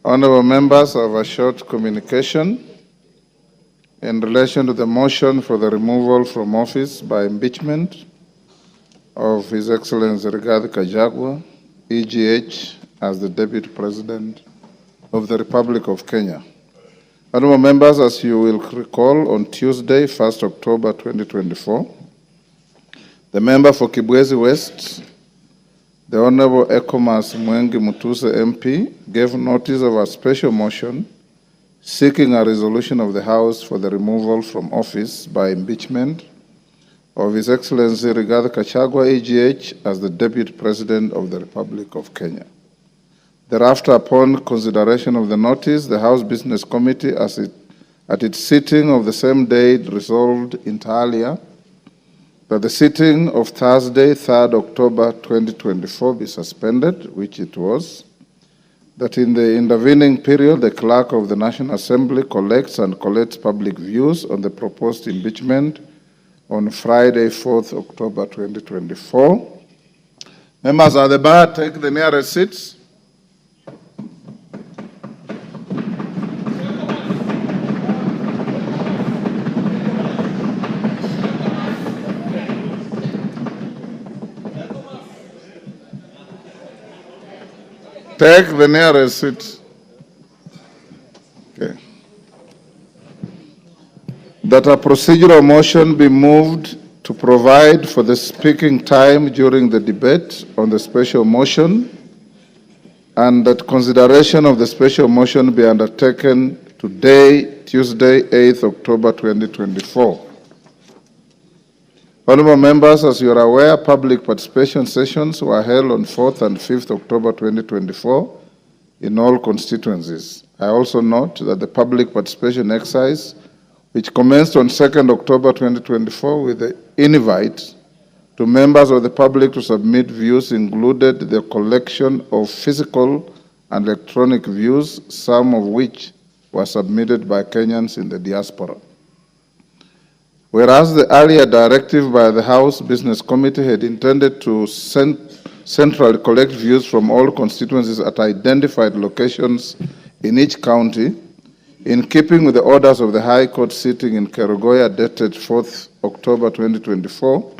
Honourable members, I have a short communication in relation to the motion for the removal from office by impeachment of His Excellency Gachagua, EGH, as the Deputy President of the Republic of Kenya. Honourable members, as you will recall, on Tuesday, 1st October 2024, the member for Kibwezi West, the Honourable Ekomas Mwengi Mutuse MP, gave notice of a special motion seeking a resolution of the House for the removal from office by impeachment of His Excellency Gachagua EGH as the Deputy President of the Republic of Kenya. Thereafter, upon consideration of the notice, the House Business Committee, at its sitting of the same day, resolved inter alia that the sitting of Thursday, 3rd October 2024 be suspended, which it was, that in the intervening period, the Clerk of the National Assembly collects public views on the proposed impeachment on Friday, 4th October 2024. Members at the bar, take the nearest seats. Take the nearest seat. Okay. That a procedural motion be moved to provide for the speaking time during the debate on the special motion, and that consideration of the special motion be undertaken today, Tuesday, 8th October 2024. Honourable members, as you are aware, public participation sessions were held on 4th and 5th October 2024 in all constituencies. I also note that the public participation exercise, which commenced on 2nd October 2024 with the invite to members of the public to submit views, included the collection of physical and electronic views, some of which were submitted by Kenyans in the diaspora. Whereas the earlier directive by the House Business Committee had intended to centrally collect views from all constituencies at identified locations in each county, in keeping with the orders of the High Court sitting in Kerugoya dated 4th October 2024,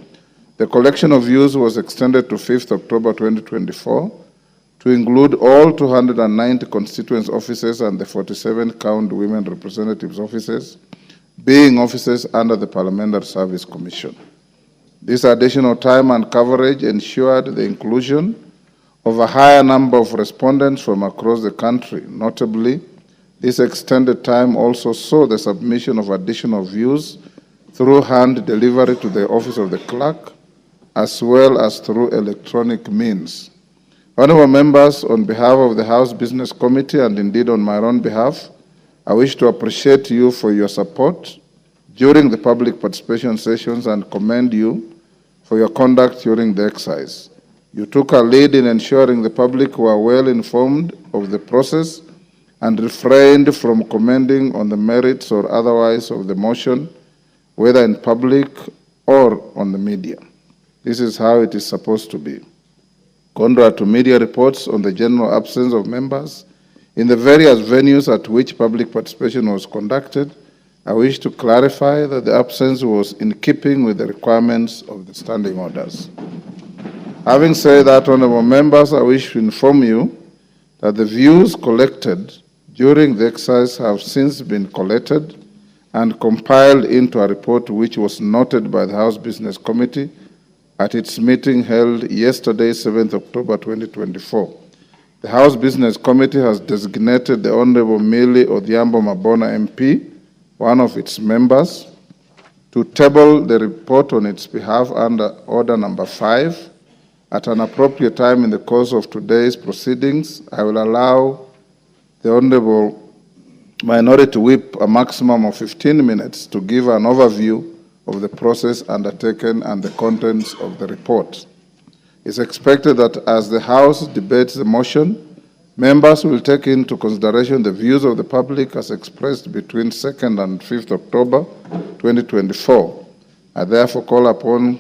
the collection of views was extended to 5th October 2024 to include all 290 constituency offices and the 47 county women representatives offices, being offices under the Parliamentary Service Commission. This additional time and coverage ensured the inclusion of a higher number of respondents from across the country. Notably, this extended time also saw the submission of additional views through hand delivery to the office of the clerk, as well as through electronic means. Honourable members, on behalf of the House Business Committee and indeed on my own behalf, I wish to appreciate you for your support during the public participation sessions and commend you for your conduct during the exercise. You took a lead in ensuring the public were well informed of the process and refrained from commenting on the merits or otherwise of the motion, whether in public or on the media. This is how it is supposed to be. Contrary to media reports on the general absence of members in the various venues at which public participation was conducted, I wish to clarify that the absence was in keeping with the requirements of the standing orders. Having said that, honourable members, I wish to inform you that the views collected during the exercise have since been collected and compiled into a report which was noted by the House Business Committee at its meeting held yesterday, 7th October 2024. The House Business Committee has designated the Honourable Millie Odhiambo Mabona MP, one of its members, to table the report on its behalf under Order Number 5. At an appropriate time in the course of today's proceedings, I will allow the Honourable Minority Whip a maximum of 15 minutes to give an overview of the process undertaken and the contents of the report. It's expected that as the House debates the motion, members will take into consideration the views of the public as expressed between 2nd and 5th October 2024. I therefore call upon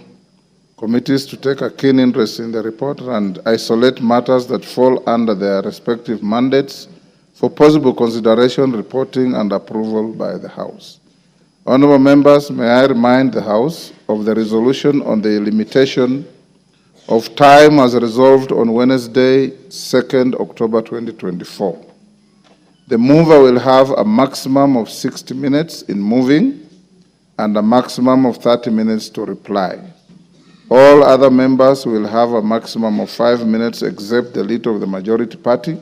committees to take a keen interest in the report and isolate matters that fall under their respective mandates for possible consideration, reporting, and approval by the House. Honourable members, may I remind the House of the resolution on the limitation of time as resolved on Wednesday, 2nd October 2024. The mover will have a maximum of 60 minutes in moving and a maximum of 30 minutes to reply. All other members will have a maximum of 5 minutes except the leader of the majority party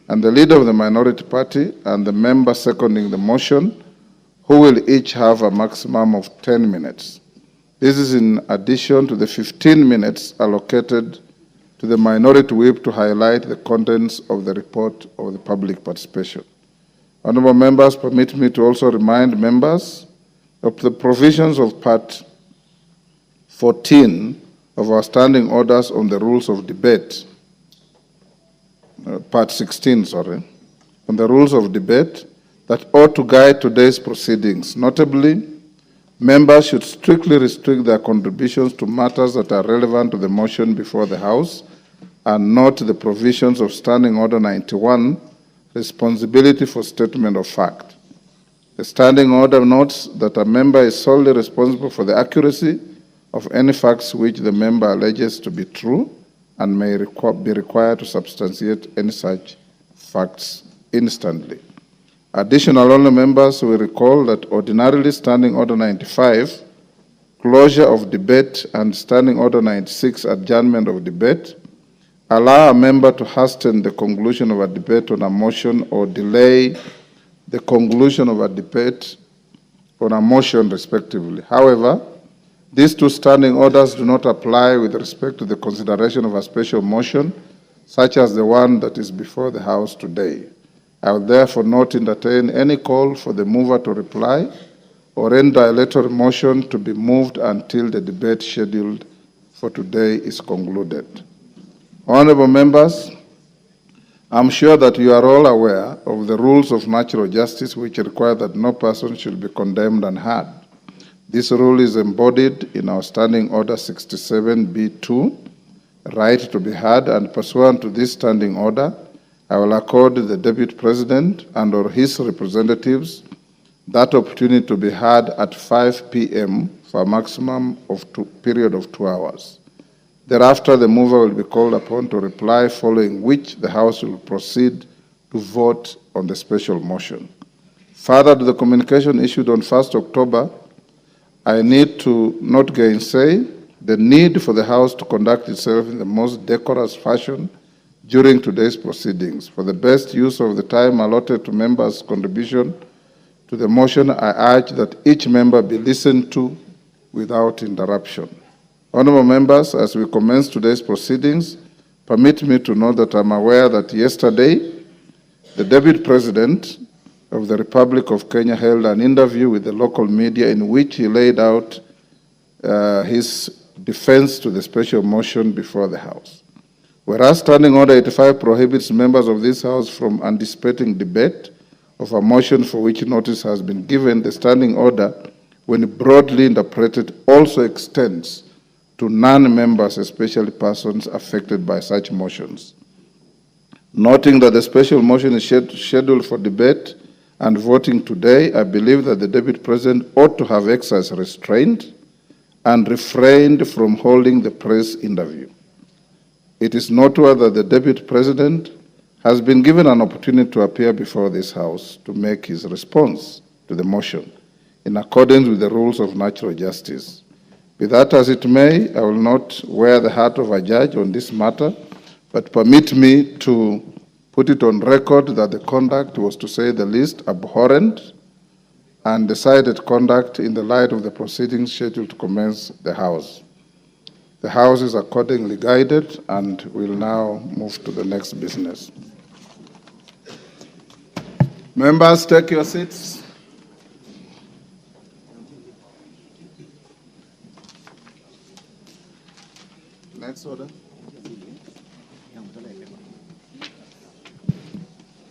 and the leader of the minority party and the member seconding the motion, who will each have a maximum of 10 minutes. This is in addition to the 15 minutes allocated to the minority whip to highlight the contents of the report of the public participation. Honourable members, permit me to also remind members of the provisions of Part 14 of our standing orders on the rules of debate, Part 16, on the rules of debate that ought to guide today's proceedings. Notably, members should strictly restrict their contributions to matters that are relevant to the motion before the House and not the provisions of Standing Order 91, responsibility for statement of fact. The Standing Order notes that a member is solely responsible for the accuracy of any facts which the member alleges to be true and may be required to substantiate any such facts instantly. Additional members will recall that ordinarily Standing Order 95, closure of debate, and Standing Order 96, adjournment of debate, allow a member to hasten the conclusion of a debate on a motion or delay the conclusion of a debate on a motion, respectively. However, these two standing orders do not apply with respect to the consideration of a special motion, such as the one that is before the House today. I will therefore not entertain any call for the mover to reply or any dilatory motion to be moved until the debate scheduled for today is concluded. Honourable members, I'm sure that you are all aware of the rules of natural justice which require that no person should be condemned unheard. This rule is embodied in our Standing Order 67B2, right to be heard, and pursuant to this standing order, I will accord the Deputy President and or his representatives that opportunity to be heard at 5 p.m. for a maximum of period of 2 hours. Thereafter, the mover will be called upon to reply, following which the House will proceed to vote on the special motion. Further to the communication issued on 1st October, I need to not gainsay the need for the House to conduct itself in the most decorous fashion during today's proceedings. For the best use of the time allotted to members' contribution to the motion, I urge that each member be listened to without interruption. Honourable members, as we commence today's proceedings, permit me to note that I'm aware that yesterday, the Deputy President of the Republic of Kenya held an interview with the local media in which he laid out his defense to the special motion before the House. Whereas Standing Order 85 prohibits members of this House from anticipating debate of a motion for which notice has been given, the Standing Order, when broadly interpreted, also extends to non-members, especially persons affected by such motions. Noting that the special motion is scheduled for debate and voting today, I believe that the Deputy President ought to have exercised restraint and refrained from holding the press interview. It is noteworthy that the Deputy President has been given an opportunity to appear before this House to make his response to the motion in accordance with the rules of natural justice. Be that as it may, I will not wear the hat of a judge on this matter, but permit me to put it on record that the conduct was, to say the least, abhorrent and decided conduct in the light of the proceedings scheduled to commence the House. The House is accordingly guided and will now move to the next business. Members, take your seats. Next order.